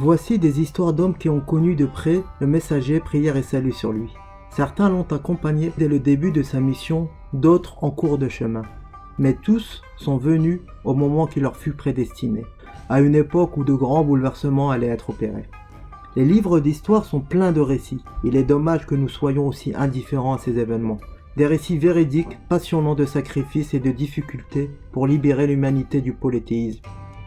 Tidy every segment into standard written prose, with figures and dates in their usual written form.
Voici des histoires d'hommes qui ont connu de près le messager, prière et salut sur lui. Certains l'ont accompagné dès le début de sa mission, d'autres en cours de chemin. Mais tous sont venus au moment qui leur fut prédestiné, à une époque où de grands bouleversements allaient être opérés. Les livres d'histoire sont pleins de récits. Il est dommage que nous soyons aussi indifférents à ces événements. Des récits véridiques, passionnants de sacrifices et de difficultés pour libérer l'humanité du polythéisme.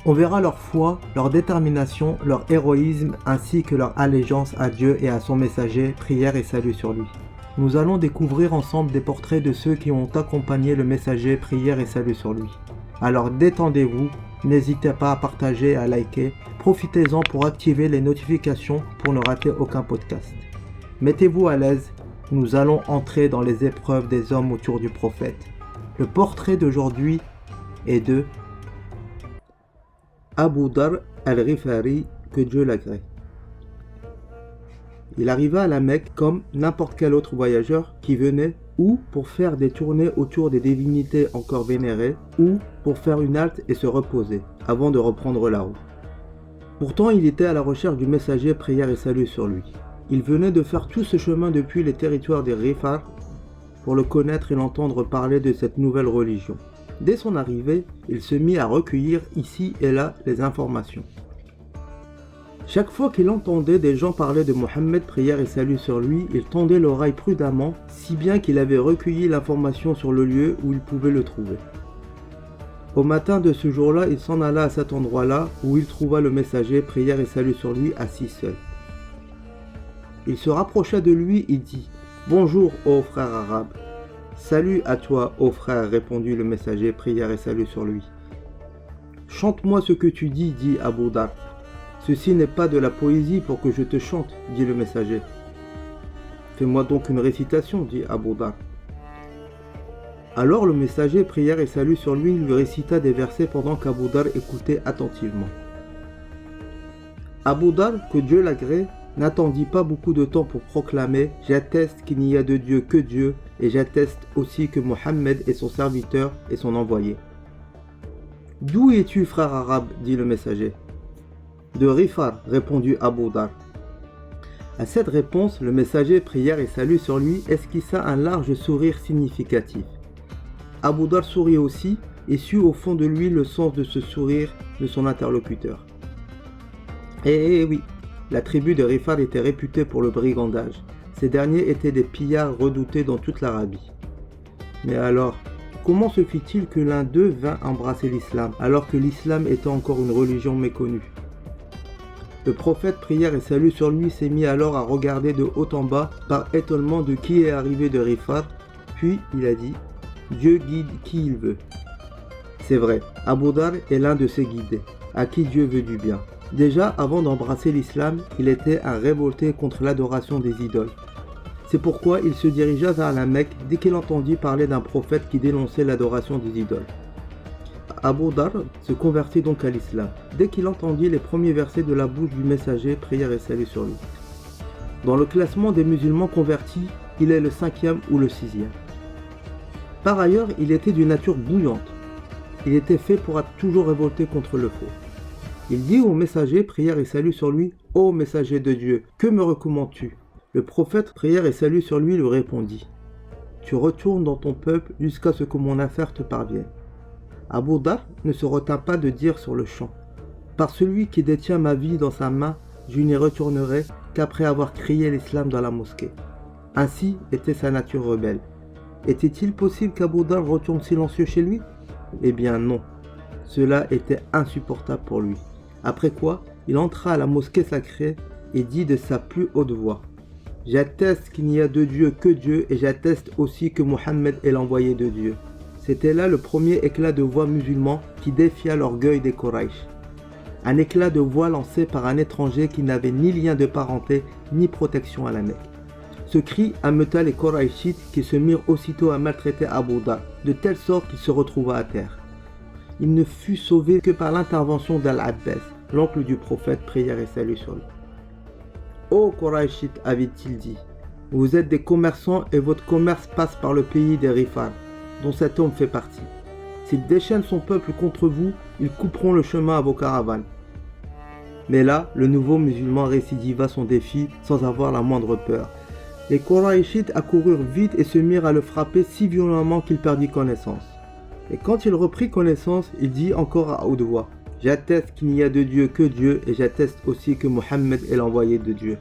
On verra leur foi, leur détermination, leur héroïsme ainsi que leur allégeance à Dieu et à son messager, prière et salut sur lui. Nous allons découvrir ensemble des portraits de ceux qui ont accompagné le messager, prière et salut sur lui. Alors détendez-vous, n'hésitez pas à partager et à liker, profitez-en pour activer les notifications pour ne rater aucun podcast. Mettez-vous à l'aise, nous allons entrer dans les épreuves des hommes autour du prophète. Le portrait d'aujourd'hui est de Abu Dar al-Ghifari, que Dieu l'agrée. Il arriva à la Mecque comme n'importe quel autre voyageur qui venait ou pour faire des tournées autour des divinités encore vénérées ou pour faire une halte et se reposer avant de reprendre la route. Pourtant, il était à la recherche du messager, prière et salut sur lui. Il venait de faire tout ce chemin depuis les territoires des Ghifar pour le connaître et l'entendre parler de cette nouvelle religion. Dès son arrivée, il se mit à recueillir ici et là les informations. Chaque fois qu'il entendait des gens parler de Mohammed, prière et salut sur lui, il tendait l'oreille prudemment, si bien qu'il avait recueilli l'information sur le lieu où il pouvait le trouver. Au matin de ce jour-là, il s'en alla à cet endroit-là où il trouva le messager, prière et salut sur lui, assis seul. Il se rapprocha de lui et dit « Bonjour, ô frère arabe !»« Salut à toi, ô frère !» répondit le messager, prière et salut sur lui. « Chante-moi ce que tu dis, dit Abu Dar. »« Ceci n'est pas de la poésie pour que je te chante, dit le messager. »« Fais-moi donc une récitation, dit Abu Dar. » Alors le messager, prière et salut sur lui, lui récita des versets pendant qu'Abu Dar écoutait attentivement. Abu Dar, que Dieu l'agrée, n'attendit pas beaucoup de temps pour proclamer « J'atteste qu'il n'y a de Dieu que Dieu, et j'atteste aussi que Mohammed est son serviteur et son envoyé. »« D'où es-tu, frère arabe ?» dit le messager. « De Ghifar, répondit Abu Dar. » À cette réponse, le messager, prière et salut sur lui, esquissa un large sourire significatif. Abu Dar sourit aussi et sut au fond de lui le sens de ce sourire de son interlocuteur. Eh oui, la tribu de Ghifar était réputée pour le brigandage. Ces derniers étaient des pillards redoutés dans toute l'Arabie. Mais alors, comment se fit-il que l'un d'eux vint embrasser l'islam, alors que l'islam était encore une religion méconnue? Le prophète, prière et salut sur lui, s'est mis alors à regarder de haut en bas, par étonnement de qui est arrivé de Ghifar, puis il a dit « Dieu guide qui il veut ». C'est vrai, Abu Dar est l'un de ces guidés, à qui Dieu veut du bien. Déjà, avant d'embrasser l'islam, il était un révolté contre l'adoration des idoles. C'est pourquoi il se dirigea vers la Mecque dès qu'il entendit parler d'un prophète qui dénonçait l'adoration des idoles. Abu Dar se convertit donc à l'islam, dès qu'il entendit les premiers versets de la bouche du messager, prière et salut sur lui. Dans le classement des musulmans convertis, il est le 5e ou le 6e. Par ailleurs, il était d'une nature bouillante. Il était fait pour être toujours révolté contre le faux. Il dit au messager, prière et salut sur lui, « Ô messager de Dieu, que me recommandes-tu » Le prophète, prière et salut sur lui, lui répondit, « Tu retournes dans ton peuple jusqu'à ce que mon affaire te parvienne. » Abu Dar ne se retint pas de dire sur le champ, « Par celui qui détient ma vie dans sa main, je n'y retournerai qu'après avoir crié l'islam dans la mosquée. » Ainsi était sa nature rebelle. Était-il possible qu'Abu Dar retourne silencieux chez lui? Eh bien non, cela était insupportable pour lui. Après quoi, il entra à la mosquée sacrée et dit de sa plus haute voix, « J'atteste qu'il n'y a de Dieu que Dieu et j'atteste aussi que Mohammed est l'envoyé de Dieu. » C'était là le premier éclat de voix musulman qui défia l'orgueil des Quraysh. Un éclat de voix lancé par un étranger qui n'avait ni lien de parenté ni protection à la Mecque. Ce cri ameuta les Qurayshites qui se mirent aussitôt à maltraiter Abu Dar, de telle sorte qu'il se retrouva à terre. Il ne fut sauvé que par l'intervention d'Al-Abbas, l'oncle du prophète, prière et salut sur lui. « Ô Qurayshites, avait-il dit, vous êtes des commerçants et votre commerce passe par le pays des Ghifar, dont cet homme fait partie. S'ils déchaînent son peuple contre vous, ils couperont le chemin à vos caravanes. Mais là, le nouveau musulman récidiva son défi sans avoir la moindre peur. Les Qurayshites accoururent vite et se mirent à le frapper si violemment qu'il perdit connaissance. Et quand il reprit connaissance, il dit encore à haute voix: « J'atteste qu'il n'y a de Dieu que Dieu et j'atteste aussi que Mohammed est l'envoyé de Dieu. »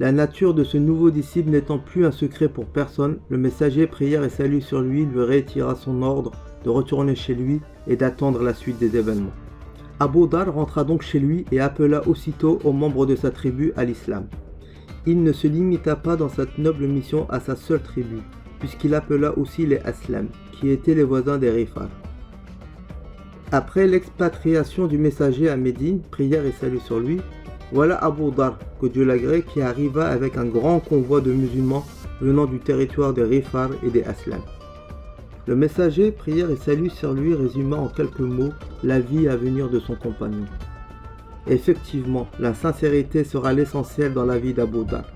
La nature de ce nouveau disciple n'étant plus un secret pour personne, le messager, prière et salut sur lui, lui réitira son ordre de retourner chez lui et d'attendre la suite des événements. Abu Dharr rentra donc chez lui et appela aussitôt aux membres de sa tribu à l'islam. Il ne se limita pas dans cette noble mission à sa seule tribu, puisqu'il appela aussi les Aslam, qui étaient les voisins des Rifar. Après l'expatriation du messager à Médine, prière et salut sur lui, voilà Abu Dharr, que Dieu l'agrée, qui arriva avec un grand convoi de musulmans venant du territoire des Rifar et des Aslam. Le messager, prière et salut sur lui, résuma en quelques mots la vie à venir de son compagnon. Effectivement, la sincérité sera l'essentiel dans la vie d'Abu Dharr.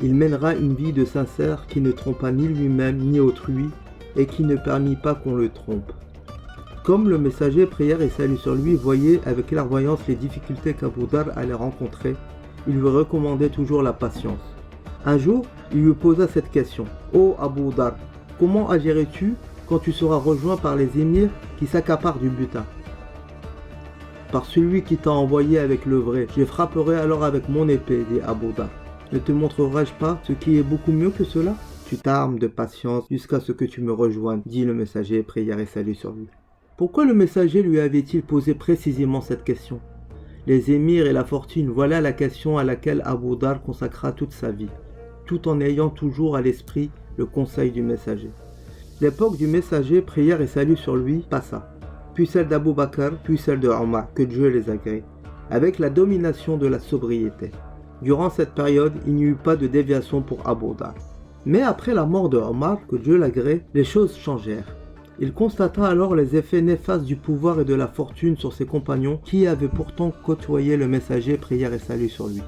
Il mènera une vie de sincère qui ne trompa ni lui-même ni autrui et qui ne permit pas qu'on le trompe. Comme le messager, prière et salut sur lui, voyait avec clairvoyance les difficultés qu'Abu Dharr allait rencontrer, il lui recommandait toujours la patience. Un jour, il lui posa cette question: « Ô Abu Dharr, comment agirais-tu quand tu seras rejoint par les émirs qui s'accaparent du butin ? Par celui qui t'a envoyé avec le vrai, je frapperai alors avec mon épée, dit Abu Dharr. Ne te montrerai-je pas ce qui est beaucoup mieux que cela ? Tu t'armes de patience jusqu'à ce que tu me rejoignes, dit le messager, prière et salut sur lui. » Pourquoi le messager lui avait-il posé précisément cette question ? Les émirs et la fortune, voilà la question à laquelle Abu Dharr consacra toute sa vie, tout en ayant toujours à l'esprit le conseil du messager. L'époque du messager, prière et salut sur lui, passa, puis celle d'Abu Bakr, puis celle de Omar, que Dieu les agrée, avec la domination de la sobriété. Durant cette période, il n'y eut pas de déviation pour Abu Dharr. Mais après la mort de Omar, que Dieu l'agrée, les choses changèrent. Il constata alors les effets néfastes du pouvoir et de la fortune sur ses compagnons qui avaient pourtant côtoyé le messager, prière et salut sur lui.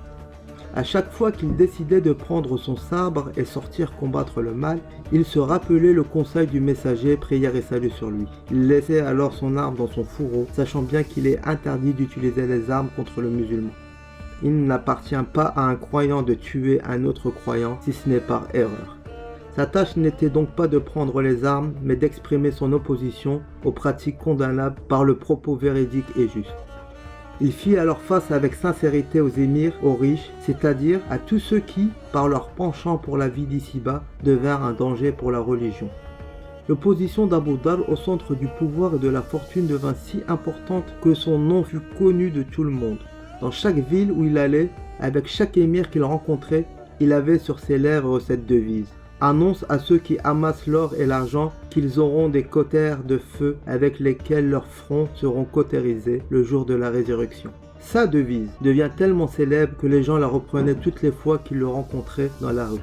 À chaque fois qu'il décidait de prendre son sabre et sortir combattre le mal, il se rappelait le conseil du messager, prière et salut sur lui. Il laissait alors son arme dans son fourreau, sachant bien qu'il est interdit d'utiliser les armes contre le musulman. Il n'appartient pas à un croyant de tuer un autre croyant si ce n'est par erreur. Sa tâche n'était donc pas de prendre les armes, mais d'exprimer son opposition aux pratiques condamnables par le propos véridique et juste. Il fit alors face avec sincérité aux émirs, aux riches, c'est-à-dire à tous ceux qui, par leur penchant pour la vie d'ici-bas, devinrent un danger pour la religion. L'opposition d'Abu Dharr au centre du pouvoir et de la fortune devint si importante que son nom fut connu de tout le monde. Dans chaque ville où il allait, avec chaque émir qu'il rencontrait, il avait sur ses lèvres cette devise: « Annonce à ceux qui amassent l'or et l'argent qu'ils auront des cautères de feu avec lesquels leurs fronts seront cautérisés le jour de la résurrection. » Sa devise devient tellement célèbre que les gens la reprenaient toutes les fois qu'ils le rencontraient dans la rue.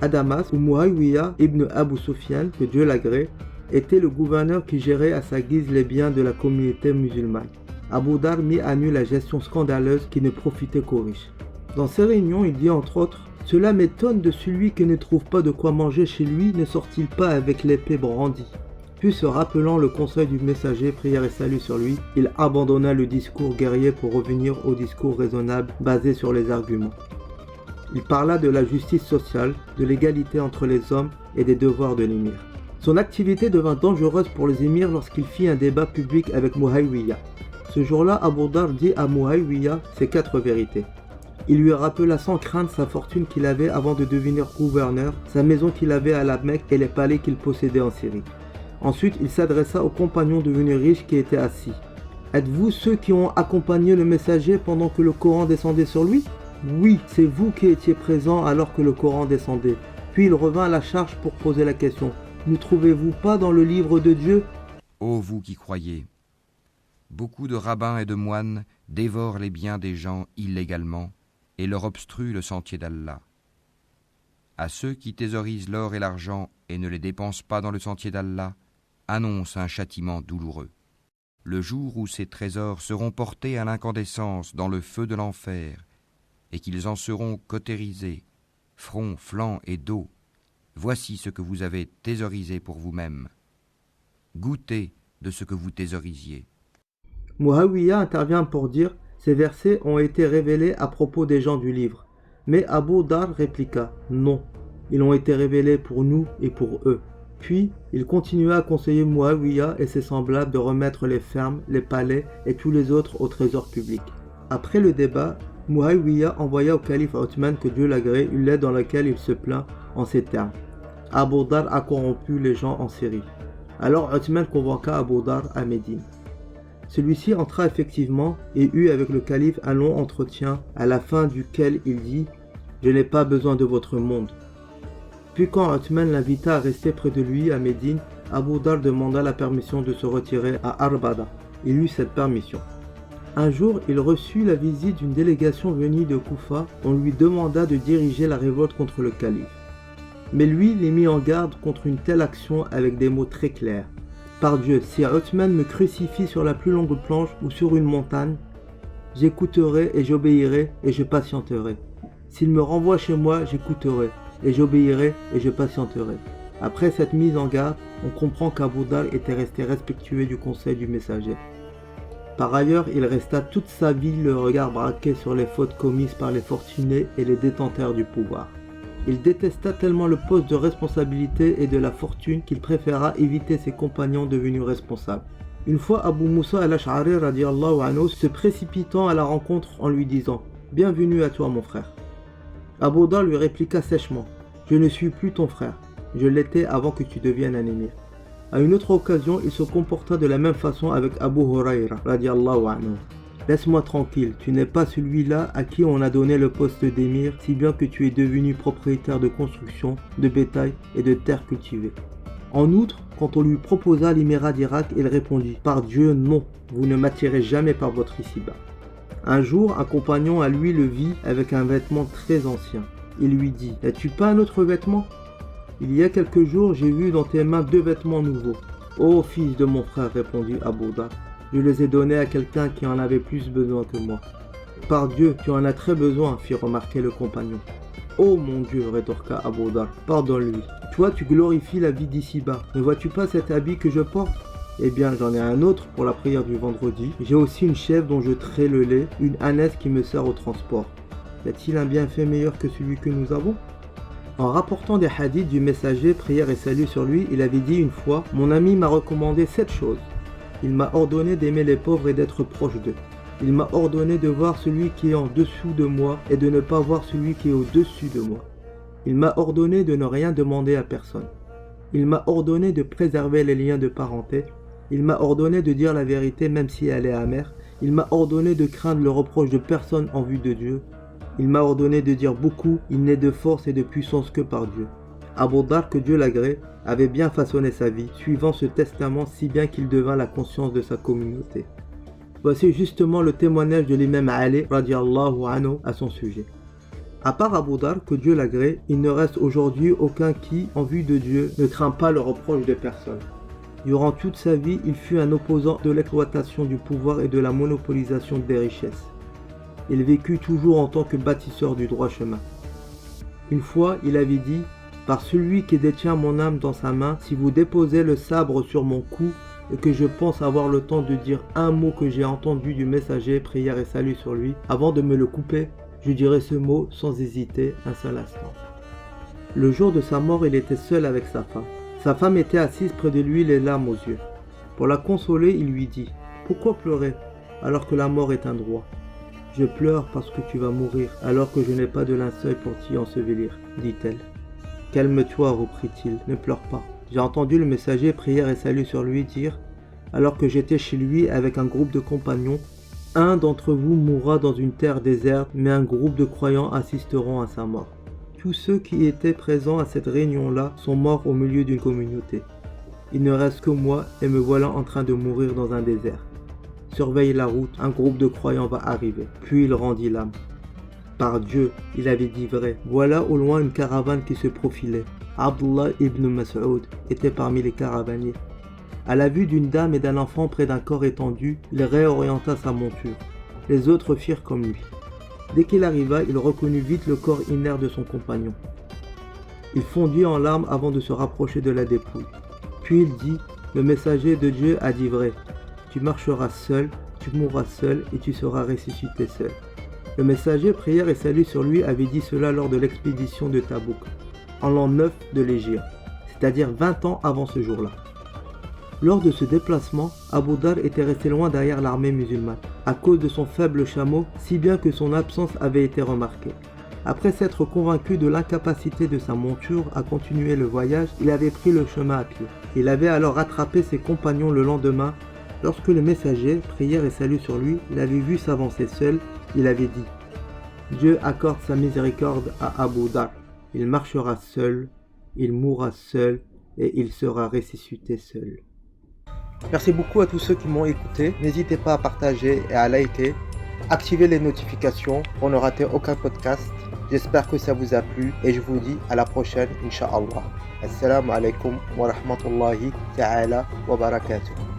À Damas, où Muawiyah ibn Abu Sufyan, que Dieu l'agrée, était le gouverneur qui gérait à sa guise les biens de la communauté musulmane. Abu Dharr mit à nu la gestion scandaleuse qui ne profitait qu'aux riches. Dans ces réunions, il dit entre autres: « Cela m'étonne de celui qui ne trouve pas de quoi manger chez lui, ne sort-il pas avec l'épée brandie ?» Puis se rappelant le conseil du messager, prière et salut sur lui, il abandonna le discours guerrier pour revenir au discours raisonnable basé sur les arguments. Il parla de la justice sociale, de l'égalité entre les hommes et des devoirs de l'émir. Son activité devint dangereuse pour les émirs lorsqu'il fit un débat public avec Muawiyah. Ce jour-là, Abu Dharr dit à Muawiyah ses 4 vérités. Il lui rappela sans crainte sa fortune qu'il avait avant de devenir gouverneur, sa maison qu'il avait à la Mecque et les palais qu'il possédait en Syrie. Ensuite, il s'adressa aux compagnons devenus riches qui étaient assis. « Êtes-vous ceux qui ont accompagné le messager pendant que le Coran descendait sur lui ? Oui, c'est vous qui étiez présents alors que le Coran descendait. » Puis il revint à la charge pour poser la question. « Ne trouvez-vous pas dans le livre de Dieu ? » Ô vous qui croyez, beaucoup de rabbins et de moines dévorent les biens des gens illégalement et leur obstruent le sentier d'Allah. À ceux qui thésaurisent l'or et l'argent et ne les dépensent pas dans le sentier d'Allah, annonce un châtiment douloureux. Le jour où ces trésors seront portés à l'incandescence dans le feu de l'enfer et qu'ils en seront cautérisés, front, flanc et dos, voici ce que vous avez thésaurisé pour vous-même. Goûtez de ce que vous thésaurisiez. Muawiyah intervient pour dire: Ces versets ont été révélés à propos des gens du livre. Mais Abu Dhar répliqua, non, ils ont été révélés pour nous et pour eux. Puis, il continua à conseiller Muawiyah et ses semblables de remettre les fermes, les palais et tous les autres au trésor public. Après le débat, Muawiyah envoya au calife Othman, que Dieu l'agrée, une lettre dans laquelle il se plaint en ces termes. Abu Dhar a corrompu les gens en Syrie. Alors Othman convoqua Abu Dhar à Médine. Celui-ci entra effectivement et eut avec le calife un long entretien, à la fin duquel il dit « Je n'ai pas besoin de votre monde ». Puis quand Othman l'invita à rester près de lui à Médine, Abu Dhar demanda la permission de se retirer à Arbada. Il eut cette permission. Un jour, il reçut la visite d'une délégation venue de Koufa. On lui demanda de diriger la révolte contre le calife. Mais lui les mit en garde contre une telle action avec des mots très clairs. Par Dieu, si Othman me crucifie sur la plus longue planche ou sur une montagne, j'écouterai et j'obéirai et je patienterai. S'il me renvoie chez moi, j'écouterai et j'obéirai et je patienterai. Après cette mise en garde, on comprend qu'Abu Dhar était resté respectueux du conseil du messager. Par ailleurs, il resta toute sa vie le regard braqué sur les fautes commises par les fortunés et les détenteurs du pouvoir. Il détesta tellement le poste de responsabilité et de la fortune qu'il préféra éviter ses compagnons devenus responsables. Une fois Abu Moussa al-Ash'ari radiallahu anhu se précipitant à la rencontre en lui disant « Bienvenue à toi mon frère ». Abu Dhar lui répliqua sèchement « Je ne suis plus ton frère, je l'étais avant que tu deviennes un émir ». À une autre occasion, il se comporta de la même façon avec Abu Huraira radiallahu anhu. Laisse-moi tranquille, tu n'es pas celui-là à qui on a donné le poste d'émir, si bien que tu es devenu propriétaire de constructions, de bétail et de terres cultivées. En outre, quand on lui proposa l'émirat d'Irak, il répondit « Par Dieu, non, vous ne m'attirez jamais par votre ici-bas ». Un jour, un compagnon à lui le vit avec un vêtement très ancien. Il lui dit « N'as-tu pas un autre vêtement ? Il y a quelques jours, j'ai vu dans tes mains 2 vêtements nouveaux. »« Ô fils de mon frère, répondit Abu Dhar, je les ai donnés à quelqu'un qui en avait plus besoin que moi. »« Par Dieu, tu en as très besoin, fit remarquer le compagnon. »« Oh mon Dieu, rétorqua Abu Dhar, pardonne-lui. Toi, tu glorifies la vie d'ici-bas. Ne vois-tu pas cet habit que je porte ? Eh bien, j'en ai un autre pour la prière du vendredi. J'ai aussi une chèvre dont je trais le lait, une ânesse qui me sert au transport. Y a-t-il un bienfait meilleur que celui que nous avons ? » En rapportant des hadiths du messager, prière et salut sur lui, il avait dit une fois « Mon ami m'a recommandé 7 choses. Il m'a ordonné d'aimer les pauvres et d'être proche d'eux. Il m'a ordonné de voir celui qui est en dessous de moi et de ne pas voir celui qui est au-dessus de moi. Il m'a ordonné de ne rien demander à personne. Il m'a ordonné de préserver les liens de parenté. Il m'a ordonné de dire la vérité même si elle est amère. Il m'a ordonné de craindre le reproche de personne en vue de Dieu. Il m'a ordonné de dire beaucoup, il n'est de force et de puissance que par Dieu. » Abu Dhar, que Dieu l'agrée, avait bien façonné sa vie, suivant ce testament si bien qu'il devint la conscience de sa communauté. Voici justement le témoignage de l'imam Ali radiallahu anhu à son sujet. À part Abu Dhar, que Dieu l'agrée, il ne reste aujourd'hui aucun qui, en vue de Dieu, ne craint pas le reproche des personnes. Durant toute sa vie, il fut un opposant de l'exploitation du pouvoir et de la monopolisation des richesses. Il vécut toujours en tant que bâtisseur du droit chemin. Une fois, il avait dit « Par celui qui détient mon âme dans sa main, si vous déposez le sabre sur mon cou et que je pense avoir le temps de dire un mot que j'ai entendu du messager, prière et salut sur lui, avant de me le couper, je dirai ce mot sans hésiter un seul instant. » Le jour de sa mort, il était seul avec sa femme. Sa femme était assise près de lui, les larmes aux yeux. Pour la consoler, il lui dit « Pourquoi pleurer alors que la mort est un droit ? » « Je pleure parce que tu vas mourir, alors que je n'ai pas de linceul pour t'y ensevelir, dit-elle. « Calme-toi, reprit-il, ne pleure pas. J'ai entendu le messager, prière et salut sur lui, dire, alors que j'étais chez lui avec un groupe de compagnons, un d'entre vous mourra dans une terre déserte, mais un groupe de croyants assisteront à sa mort. Tous ceux qui étaient présents à cette réunion-là sont morts au milieu d'une communauté. Il ne reste que moi et me voilà en train de mourir dans un désert. Surveille la route, un groupe de croyants va arriver. » Puis il rendit l'âme. Par Dieu, il avait dit vrai. Voilà au loin une caravane qui se profilait. Abdullah ibn Mas'ud était parmi les caravaniers. À la vue d'une dame et d'un enfant près d'un corps étendu, il réorienta sa monture. Les autres firent comme lui. Dès qu'il arriva, il reconnut vite le corps inerte de son compagnon. Il fondit en larmes avant de se rapprocher de la dépouille. Puis il dit, le messager de Dieu a dit vrai. Tu marcheras seul, tu mourras seul et tu seras ressuscité seul. Le messager, prière et salut sur lui, avait dit cela lors de l'expédition de Tabouk, en l'an 9 de l'Hégire, c'est-à-dire 20 ans avant ce jour-là. Lors de ce déplacement, Abu Dhar était resté loin derrière l'armée musulmane, à cause de son faible chameau, si bien que son absence avait été remarquée. Après s'être convaincu de l'incapacité de sa monture à continuer le voyage, il avait pris le chemin à pied. Il avait alors rattrapé ses compagnons le lendemain. Lorsque le messager, prière et salut sur lui, l'avait vu s'avancer seul, il avait dit « Dieu accorde sa miséricorde à Abu Dhar. Il marchera seul, il mourra seul et il sera ressuscité seul. » Merci beaucoup à tous ceux qui m'ont écouté. N'hésitez pas à partager et à liker. Activez les notifications pour ne rater aucun podcast. J'espère que ça vous a plu et je vous dis à la prochaine, Inch'Allah. Assalamu alaikum wa rahmatullahi ta'ala wa barakatuh.